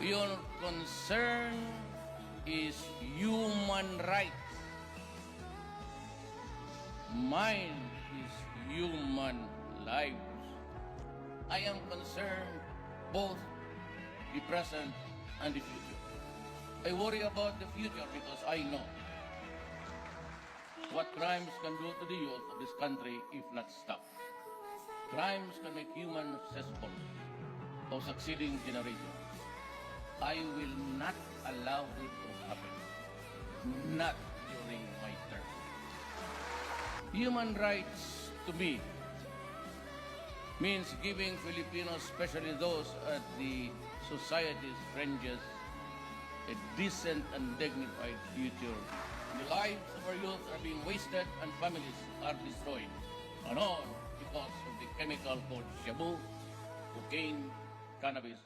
Your concern is human rights. Mine is human lives. I am concerned both the present and the future. I worry about the future because I know what crimes can do to the youth of this country if not stopped. Crimes can make humans successful of succeeding generations. I will not allow it to happen. Not during my term. Human rights to me means giving Filipinos, especially those at the society's fringes, a decent and dignified future. The lives of our youth are being wasted and families are destroyed. And all because of the chemical called shabu, cocaine, cannabis,